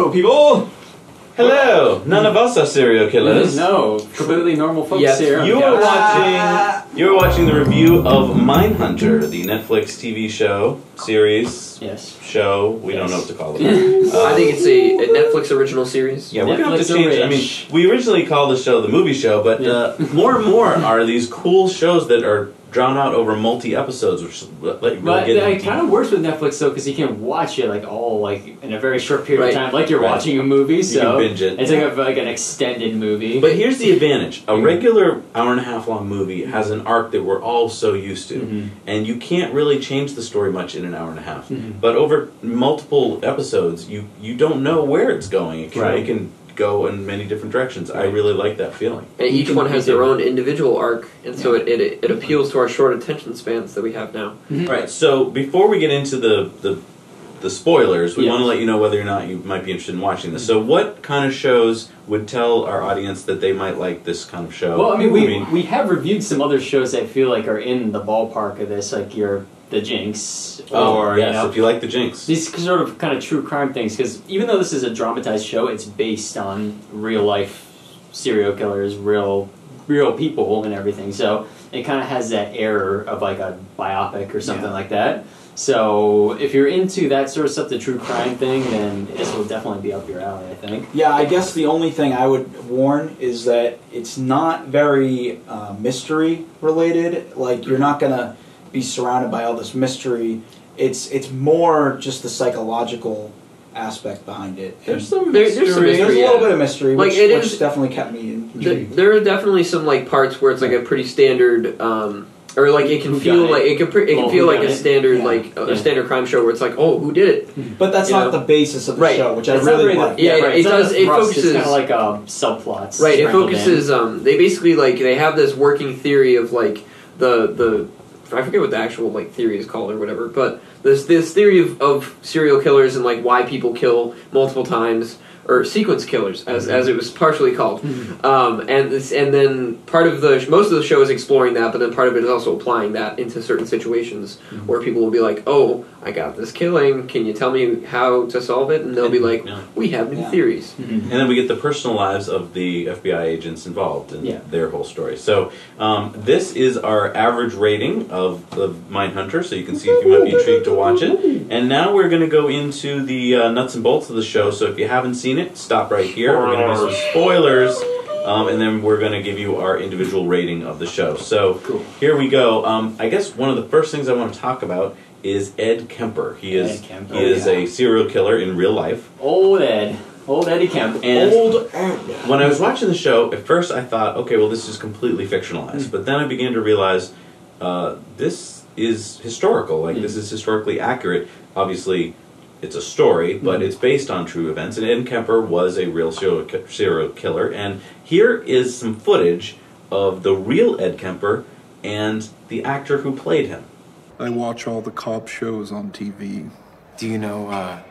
Hello, people! Hello! None of us are serial killers. No, completely normal folks Yes, here. you are watching the review of Mindhunter, the Netflix TV show, series, show, we don't know what to call it. I think it's a Netflix original series. Yeah, we're going to have to change. I mean, we originally called the show the movie show, but more and more are these cool shows that are drawn out over multi-episodes, which let you really get it kind of works with Netflix, though, because you can watch it all in a very short period of time, like you're watching a movie, so you can binge it. It's like an extended movie. But here's the advantage. A regular hour-and-a-half long movie has an arc that we're all so used to, and you can't really change the story much in an hour and a half. But over multiple episodes, you don't know where it's going. It can go in many different directions. I really like that feeling. And each one has their own individual arc, and so it appeals to our short attention spans that we have now. Right, so before we get into the spoilers, we want to let you know whether or not you might be interested in watching this. So what kind of shows would tell our audience that they might like this kind of show? Well, I mean, we have reviewed some other shows that I feel like are in the ballpark of this, like The Jinx, or if you like The Jinx. These sort of kind of true crime things, because even though this is a dramatized show, it's based on real life serial killers, real people and everything. So it kind of has that air of like a biopic or something like that. So if you're into that sort of stuff, the true crime thing, then this will definitely be up your alley, I think. Yeah, I guess the only thing I would warn is that it's not very mystery related. Like, you're not gonna be surrounded by all this mystery. It's more just the psychological aspect behind it. There's some mystery. There's a little bit of mystery, which definitely kept me intrigued. There are definitely some parts where it's like a pretty standard, or like it can feel like it can feel like a standard a standard crime show where it's like, oh, who did it? But that's not the basis of the show, which I really like. It does. It focuses kind of like subplots. Right. It focuses. They basically they have this working theory of the I forget what the actual theory is called or whatever, but this theory of serial killers and why people kill multiple times, or sequence killers as it was partially called, and then part of most of the show is exploring that, but then part of it is also applying that into certain situations where people will be like, oh, I got this killing, can you tell me how to solve it? And they'll be like, we have new theories. And then we get the personal lives of the FBI agents involved in their whole story. So this is our average rating of Mindhunter, so you can see if you might be intrigued to watch it. And now we're going to go into the nuts and bolts of the show, so if you haven't seen it, stop right here. We're going to do some spoilers, and then we're going to give you our individual rating of the show. So here we go. I guess one of the first things I want to talk about is Ed Kemper. He is a serial killer in real life. Old Eddie Kemper. And when I was watching the show, at first I thought, okay, well, this is completely fictionalized. But then I began to realize this is historical. This is historically accurate. Obviously, it's a story, but it's based on true events. And Ed Kemper was a real serial killer. And here is some footage of the real Ed Kemper and the actor who played him. I watch all the cop shows on TV. Do you know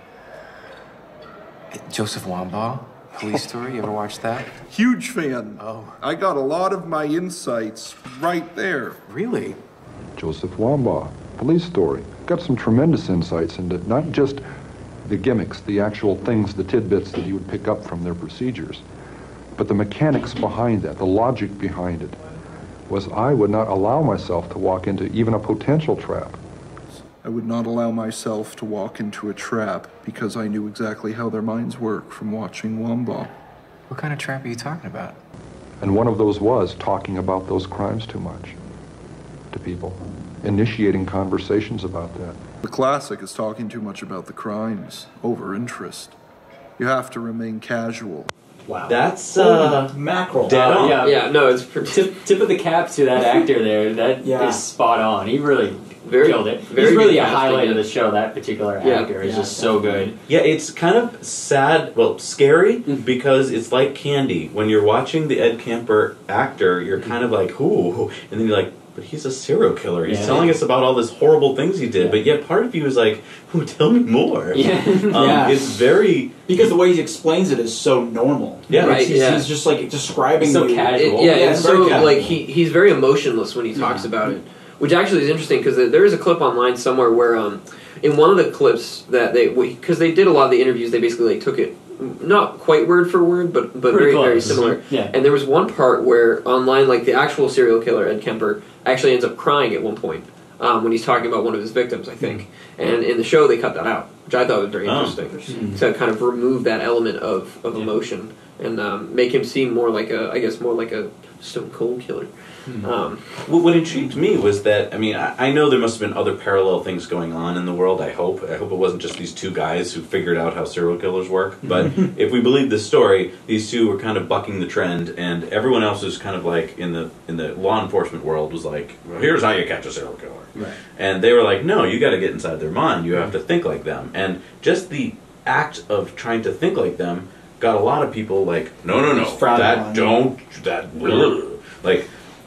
Joseph Wambaugh, Police Story? You ever watch that? Huge fan. Oh. I got a lot of my insights right there. Really? Joseph Wambaugh, Police Story. Got some tremendous insights into not just the gimmicks, the actual things, the tidbits that you would pick up from their procedures, but the mechanics behind that, the logic behind it, was I would not allow myself to walk into even a potential trap. I would not allow myself to walk into a trap because I knew exactly how their minds work from watching Wambaugh. What kind of trap are you talking about? And one of those was talking about those crimes too much to people, initiating conversations about that. The classic is talking too much about the crimes, over interest. You have to remain casual. Wow. That's mackerel. No, it's tip of the cap to that actor there. That is spot on. He really killed it. He's really a highlight of the show. That particular actor is just so good. Yeah, it's kind of sad, scary, because it's like candy. When you're watching the Ed Kemper actor, you're kind of like, ooh, and then you're like, but he's a serial killer. He's telling us about all these horrible things he did. But yet part of you is like, ooh, tell me more. It's very... Because the way he explains it is so normal. Yeah, right. He's just describing so casual. It's so he's very emotionless when he talks about it. Which actually is interesting because there is a clip online somewhere where in one of the clips that because they did a lot of the interviews, they basically took it not quite word for word, but very, very similar. Yeah. And there was one part where online, like the actual serial killer, Ed Kemper, actually ends up crying at one point when he's talking about one of his victims, I think. And in the show, they cut that out, which I thought was very interesting. To kind of remove that element of emotion and make him seem more like a stone cold killer. What intrigued me was that, I mean, I know there must have been other parallel things going on in the world, I hope. I hope it wasn't just these two guys who figured out how serial killers work. But if we believe this story, these two were kind of bucking the trend, and everyone else was kind of like, in the law enforcement world, was like, well, here's how you catch a serial killer. Right. And they were like, no, you got to get inside their mind. You have to think like them. And just the act of trying to think like them got a lot of people like, no,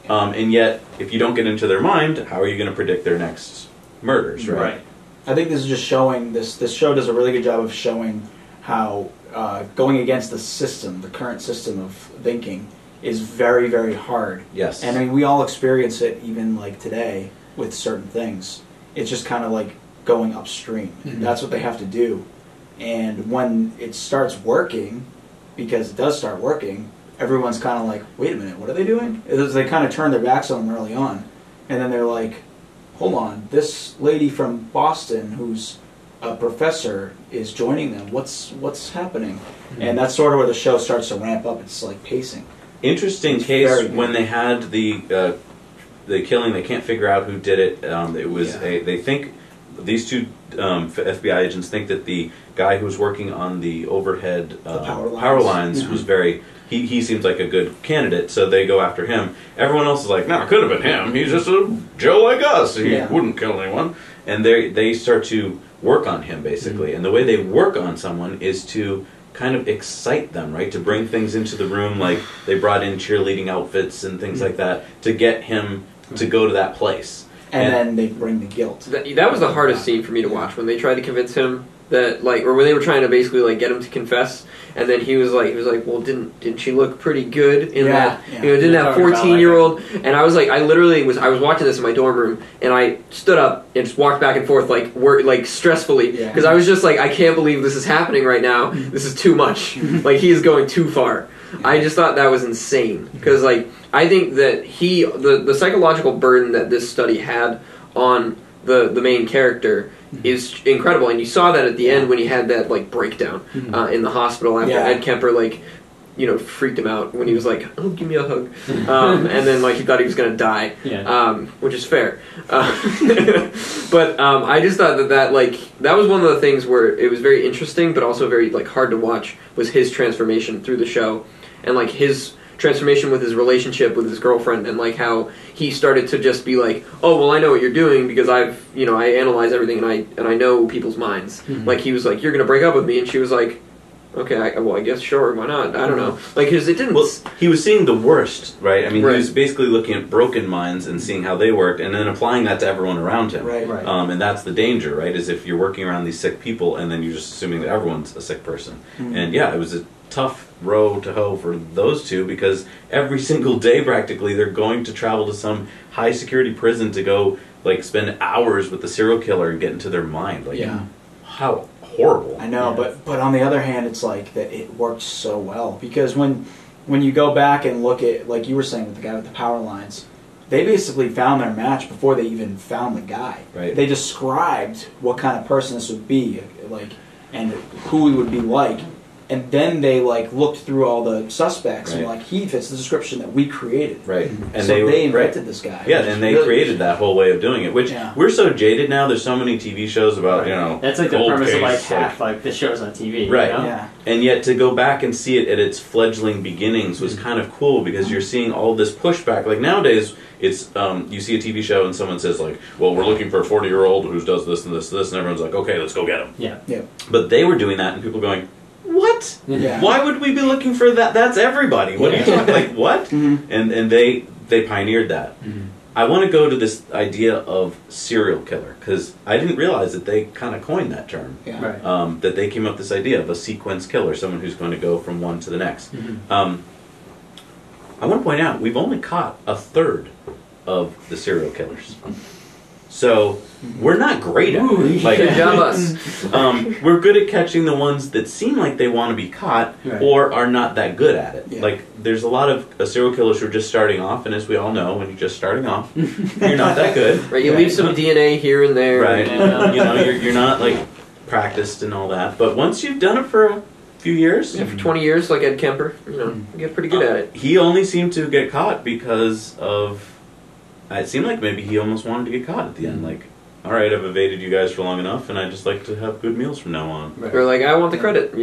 and yet, if you don't get into their mind, how are you going to predict their next murders, right? I think this is just showing, this show does a really good job of showing how going against the system, the current system of thinking, is very, very hard. Yes. And I mean, we all experience it even like today with certain things. It's just kind of like going upstream. That's what they have to do. And when it starts working, because it does start working, everyone's kind of like, wait a minute, what are they doing? They kind of turn their backs on them early on. And then they're like, hold on, this lady from Boston who's a professor is joining them. What's happening? And that's sort of where the show starts to ramp up. It's like pacing. Interesting case when they had the killing. They can't figure out who did it. It was they think these two FBI agents think that the guy who was working on the overhead power lines was very. He seems like a good candidate, so they go after him. Everyone else is like, no, it could have been him. He's just a Joe like us. He wouldn't kill anyone. And they start to work on him, basically. And the way they work on someone is to kind of excite them, right? To bring things into the room, like they brought in cheerleading outfits and things like that, to get him to go to that place. And then they bring the guilt. That was the hardest scene for me to watch, when they tried to convince him that, like, or when they were trying to basically like get him to confess, and then he was like, well, didn't she look pretty good in that? You know, didn't that 14-year-old? And I was like, I was watching this in my dorm room, and I stood up and just walked back and forth like stressfully, because I was just like, I can't believe this is happening right now. This is too much. Like, he is going too far. I just thought that was insane, because like I think that the psychological burden that this study had on the main character is incredible, and you saw that at the end when he had that like breakdown in the hospital after Ed Kemper freaked him out when he was like, "Oh, give me a hug," and then like he thought he was gonna die, which is fair. But I just thought that was one of the things where it was very interesting, but also very like hard to watch, was his transformation through the show, and like his transformation with his relationship with his girlfriend, and like how he started to just be like, oh, well, I know what you're doing because I analyze everything and I know people's minds. Like, he was like, you're gonna break up with me, and she was like, okay, I guess sure, why not? I don't know. Like, because it didn't. Well, he was seeing the worst, right? I mean, he was basically looking at broken minds and seeing how they worked, and then applying that to everyone around him. Right. And that's the danger, right? Is if you're working around these sick people, and then you're just assuming that everyone's a sick person. And yeah, it was a tough row to hoe for those two, because every single day practically they're going to travel to some high security prison to go like spend hours with the serial killer and get into their mind. Like, how horrible. I know, but on the other hand, it's like that it worked so well, because when you go back and look at, like you were saying with the guy with the power lines, they basically found their match before they even found the guy. Right. They described what kind of person this would be, like, and who he would be like. And then they like looked through all the suspects and were like, he fits the description that we created. Right. And so they invented this guy. Yeah, and they created that whole way of doing it, which we're so jaded now. There's so many TV shows about, that's like the premise of like half like the shows on TV. Right. You know? Yeah. And yet to go back and see it at its fledgling beginnings was kind of cool, because you're seeing all this pushback. Like nowadays, it's you see a TV show and someone says like, well, we're looking for a 40-year-old who does this and this and this, and everyone's like, okay, let's go get him. Yeah. But they were doing that, and people going, what? Yeah. Why would we be looking for that? That's everybody. What are you talking? Like what? And they pioneered that. I want to go to this idea of serial killer, because I didn't realize that they kind of coined that term. That they came up with this idea of a sequence killer, someone who's going to go from one to the next. I want to point out, we've only caught a third of the serial killers. So we're not great at it. Like, Good job, us. we're good at catching the ones that seem like they want to be caught or are not that good at it. Yeah. Like, there's a lot of serial killers who are just starting off, and as we all know, when you're just starting off, you're not that good. Right, you leave some DNA here and there. Right. You're not, like, practiced and all that. But once you've done it for a few years... Yeah, for 20 years, like Ed Kemper, you get pretty good at it. He only seemed to get caught because of... It seemed like maybe he almost wanted to get caught at the end. Like, all right, I've evaded you guys for long enough, and I just like to have good meals from now on. Or like, I want the credit,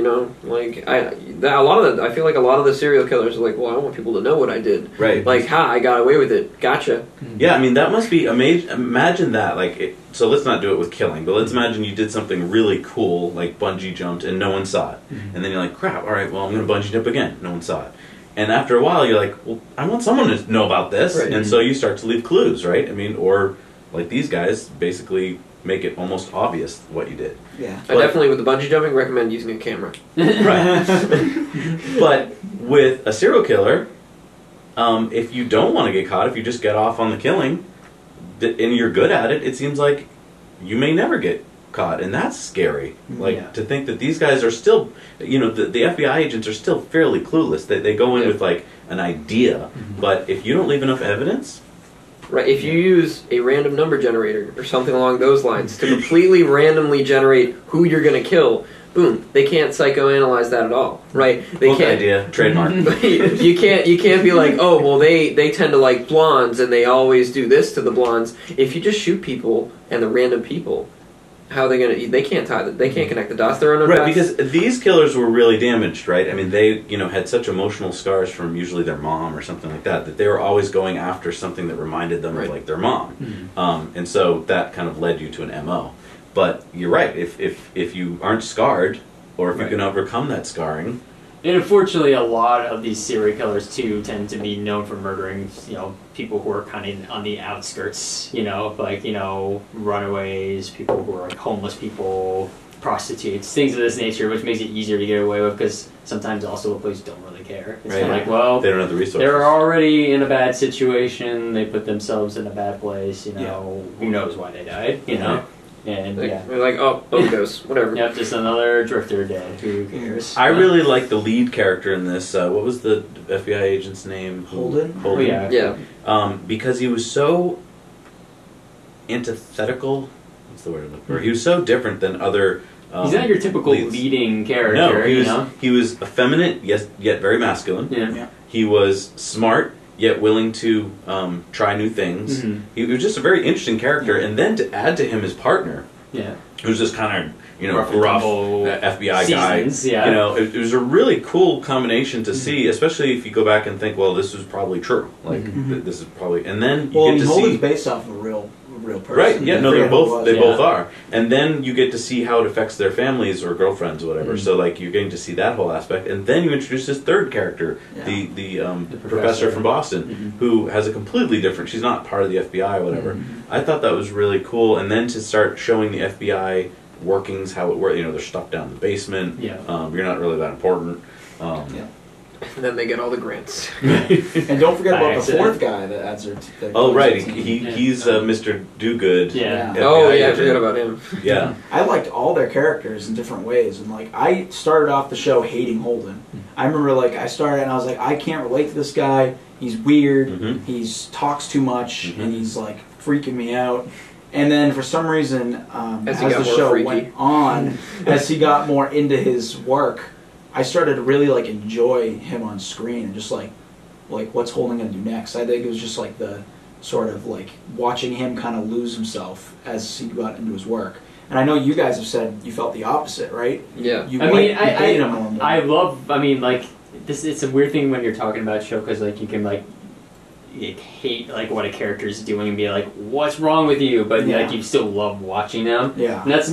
Like, I feel like a lot of the serial killers are like, well, I want people to know what I did. Right. Like, I got away with it. Gotcha. Yeah, I mean, that must be amazing. Imagine that. Like, so let's not do it with killing, but let's imagine you did something really cool, like bungee jumped, and no one saw it. And then you're like, crap, all right, well, I'm going to bungee jump again. No one saw it. And after a while, you're like, well, I want someone to know about this. Right. And so you start to leave clues, right? I mean, or like these guys basically make it almost obvious what you did. Yeah. I definitely, with the bungee jumping, recommend using a camera. Right. But with a serial killer, if you don't want to get caught, if you just get off on the killing, and you're good at it, it seems like you may never get caught, and that's scary. Like, to think that these guys are still, the FBI agents are still fairly clueless. They go in with like an idea, but if you don't leave enough evidence, right? If you use a random number generator or something along those lines to completely randomly generate who you're going to kill, boom, they can't psychoanalyze that at all, right? They book can't. idea, trademark. You can't be like, oh, well, they tend to like blondes and they always do this to the blondes. If you just shoot people and the random people, how are they gonna? They can't tie that. They can't connect the dots. They're unknown Right, dots. because these killers were really damaged, right? I mean, they, had such emotional scars from usually their mom or something like that they were always going after something that reminded them of like their mom, and so that kind of led you to an MO. But you're right. If you aren't scarred, or if you can overcome that scarring. And unfortunately, a lot of these serial killers too tend to be known for murdering, people who are kind of on the outskirts, runaways, people who are like homeless people, prostitutes, things of this nature, which makes it easier to get away with because sometimes also the police don't really care. It's kind of like, well, they don't have the resources. They're already in a bad situation. They put themselves in a bad place. Who knows why they died? And they're like, oh, overdose, whatever. Yep, just another drifter dead. Who cares? I really like the lead character in this. What was the FBI agent's name? Holden. Oh, yeah. Because he was so antithetical. What's the word? Or he was so different than other. He's not your typical leads. leading character. No, he was effeminate, yet very masculine. Yeah. He was smart, yet willing to try new things. He was just a very interesting character, and then to add to him his partner, who's just kind of gruff FBI seasons, guy. It was a really cool combination to see, especially if you go back and think, well, this was probably true. Like this is probably, and then you get to Holden's see based off of a real person. Right? Yeah. No, they're both. They both Yeah. are, and then you get to see how it affects their families or girlfriends or whatever. So like you're getting to see that whole aspect, and then you introduce this third character, the professor from Boston, who has a completely different. She's not part of the FBI or whatever. I thought that was really cool, and then to start showing the FBI workings, how it works. They're stuck down in the basement. You're not really that important. And then they get all the grants. And don't forget about the fourth guy that adds their. Oh right, he's Mr. Do-Good. Yeah. FBI I forgot about him. Yeah. I liked all their characters in different ways, and like I started off the show hating Holden. I remember I started and I was like, I can't relate to this guy. He's weird. He talks too much, and he's like freaking me out. And then for some reason, as the show went on, as he got more into his work, I started to really enjoy him on screen and just like what's Holden gonna do next. I think it was just the sort of watching him kind of lose himself as he got into his work. And I know you guys have said you felt the opposite, right? Yeah. You hate him more. I love. This. It's a weird thing when you're talking about a show because you can hate what a character's doing and be like, what's wrong with you? But you still love watching them. Yeah. And that's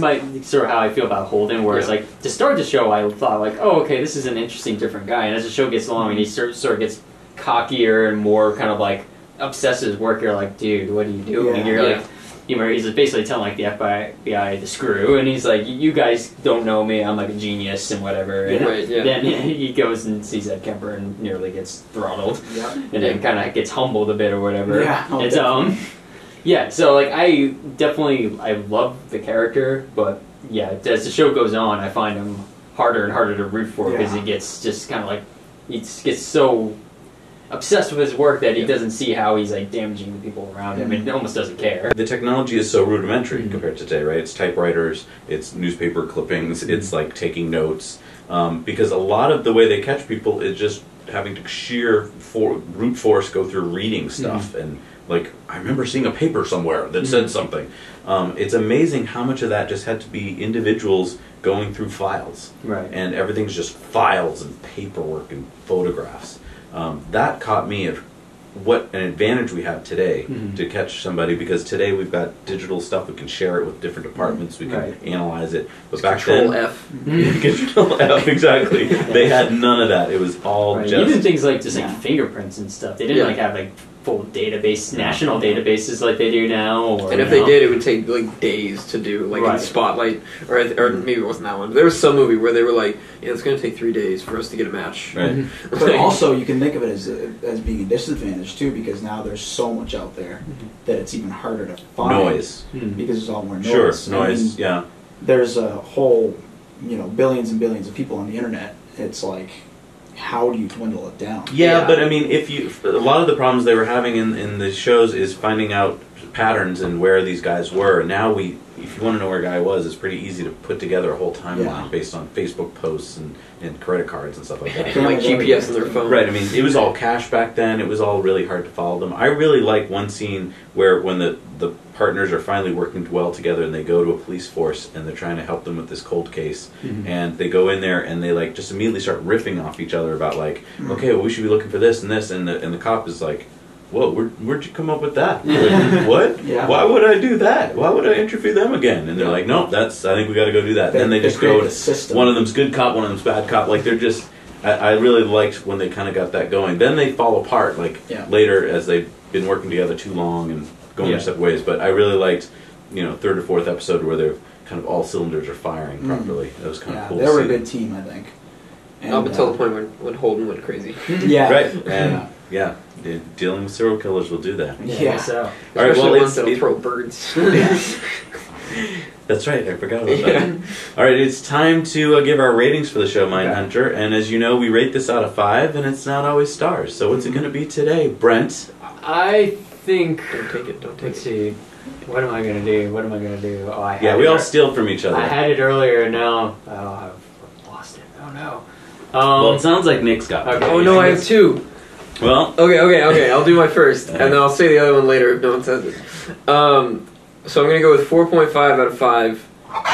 sort of how I feel about Holden, where it's to start the show I thought oh, okay, this is an interesting different guy, and as the show gets along and he sort of gets cockier and more kind of obsessed with his work, you're like, dude, what are you doing? Yeah. You're he's basically telling the FBI to screw, and he's like, you guys don't know me, I'm a genius and whatever. And then he goes and sees Ed Kemper and nearly gets throttled, and then kind of gets humbled a bit or whatever. Yeah, it's Yeah, so like I love the character, but yeah, as the show goes on, I find him harder and harder to root for because he gets just kind of like he gets so obsessed with his work that he doesn't see how he's like damaging the people around him and almost doesn't care. The technology is so rudimentary compared to today, right? It's typewriters, it's newspaper clippings, it's like taking notes. Because a lot of the way they catch people is just having to brute force go through reading stuff. And like, I remember seeing a paper somewhere that said something. It's amazing how much of that just had to be individuals going through files. Right. And everything's just files and paperwork and photographs. That caught me of what an advantage we have today to catch somebody, because today we've got digital stuff, we can share it with different departments, we can analyze it. But back Control then, F. Control F, exactly. They had none of that. It was all just even things like just like fingerprints and stuff. They didn't like have like full database, national databases like they do now. Or, and if they did, it would take like days to do, like in Spotlight, or maybe it wasn't that one. There was some movie where they were like, "Yeah, it's going to take 3 days for us to get a match." Right. But also, you can think of it as being a disadvantage too, because now there's so much out there that it's even harder to find. Noise. Because there's all more noise. Sure, noise. Yeah. There's a whole, billions and billions of people on the internet. It's like, how do you dwindle it down? Yeah, but I mean, a lot of the problems they were having in the shows is finding out patterns and where these guys were. Now if you want to know where a guy was, it's pretty easy to put together a whole timeline based on Facebook posts and credit cards and stuff like that. And like GPS on their phone. Right, I mean, it was all cash back then. It was all really hard to follow them. I really like one scene where when the partners are finally working well together and they go to a police force and they're trying to help them with this cold case, and they go in there and they like just immediately start riffing off each other about like, okay, well, we should be looking for this and this, and the cop is like, whoa, where'd you come up with that? Like, what? Yeah. Why would I do that? Why would I interview them again? And they're like, nope, I think we got to go do that. Then they just go, one of them's good cop, one of them's bad cop. Like, they're just, I really liked when they kind of got that going. Then they fall apart, like, later as they've been working together too long and going their separate ways. But I really liked, third or fourth episode where they're kind of all cylinders are firing properly. That was kind of cool. They were a good team, I think. And, up until the point when Holden went crazy. Right. And dealing with serial killers will do that. Yeah. So. All right. Well, ones that'll throw birds. That's right. I forgot about that. All right. It's time to give our ratings for the show, Mindhunter. And as you know, we rate this out of 5, and it's not always stars. So what's it going to be today, Brent? I think. Don't take it. Let's see. What am I going to do? Oh, I had we all steal from each other. I had it earlier. Now I've lost it. Oh no. Well, it sounds like Nick's got it. Okay. Oh no, I have 2. Well, okay. I'll do my first, and then I'll say the other one later if no one says it. So I'm gonna go with 4.5 out of 5.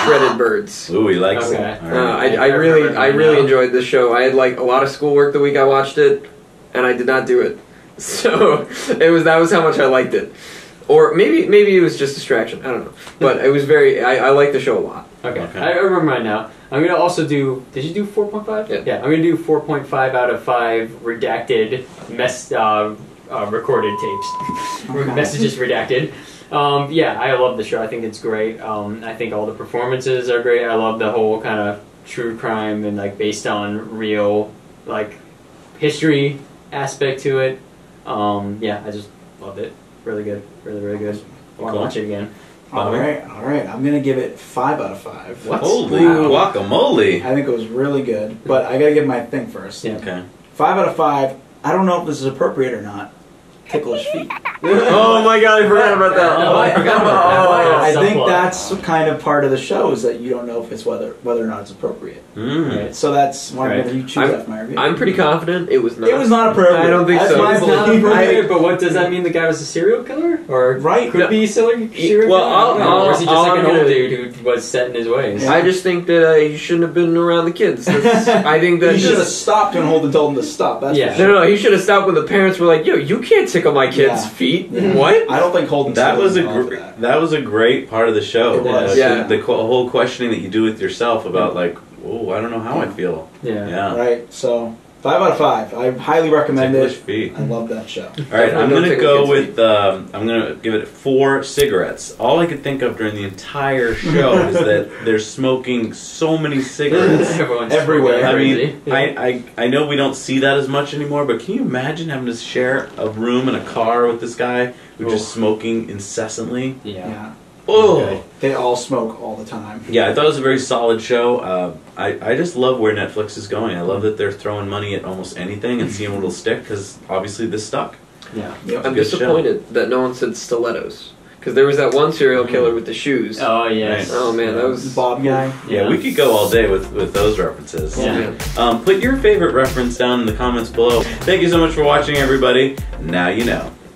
Shredded birds. Ooh, he likes it. Right. I really enjoyed this show. I had like a lot of schoolwork the week I watched it, and I did not do it. So that was how much I liked it. Or maybe it was just distraction. I don't know. But it was I like the show a lot. Okay. I remember mine now. I'm going to also do... Did you do 4.5? Yeah. I'm going to do 4.5 out of 5 redacted recorded tapes. Messages redacted. I love the show. I think it's great. I think all the performances are great. I love the whole kind of true crime and like based on real like history aspect to it. I just loved it. Really good. Really, really good. I want to watch it again. All right. I'm gonna give it 5 out of 5. What? Holy guacamole! I think it was really good, but I gotta give my thing first. Yeah. Okay. 5 out of 5. I don't know if this is appropriate or not. Ticklish feet. Oh my god, I forgot about that. I forgot about that. I think that's kind of part of the show is that you don't know if it's whether or not it's appropriate. Right. So that's why you choose that for my review. I'm pretty confident it was not. It was not appropriate. I don't think so. It's not appropriate, but what does that mean? The guy was a serial killer, or could be a serial killer? Or was he just like an old dude who was set in his ways? I just think that he shouldn't have been around the kids. I think that he should have stopped when Holden told him to stop. That's No, he should have stopped when the parents were like, "Yo, you can't tickle my kids' feet." What? I don't think Holden. That was a great part of the show. It was. The whole questioning that you do with yourself about like, oh, I don't know how I feel. Yeah. Right. So 5 out of 5. I highly recommend Ticklish it. feet. I love that show. All right, I'm gonna go with. I'm gonna give it 4 cigarettes. All I could think of during the entire show is that they're smoking so many cigarettes everywhere. I mean, I know we don't see that as much anymore, but can you imagine having to share a room and a car with this guy who's just smoking incessantly? Yeah. Oh, they all smoke all the time. Yeah, I thought it was a very solid show. I just love where Netflix is going. I love that they're throwing money at almost anything and seeing what'll stick, because obviously this stuck. Yeah. I'm disappointed that no one said stilettos. Because there was that one serial killer with the shoes. Oh, yes. Oh, man, that was... Bob guy. Yeah, we could go all day with those references. Yeah. Put your favorite reference down in the comments below. Thank you so much for watching, everybody. Now you know.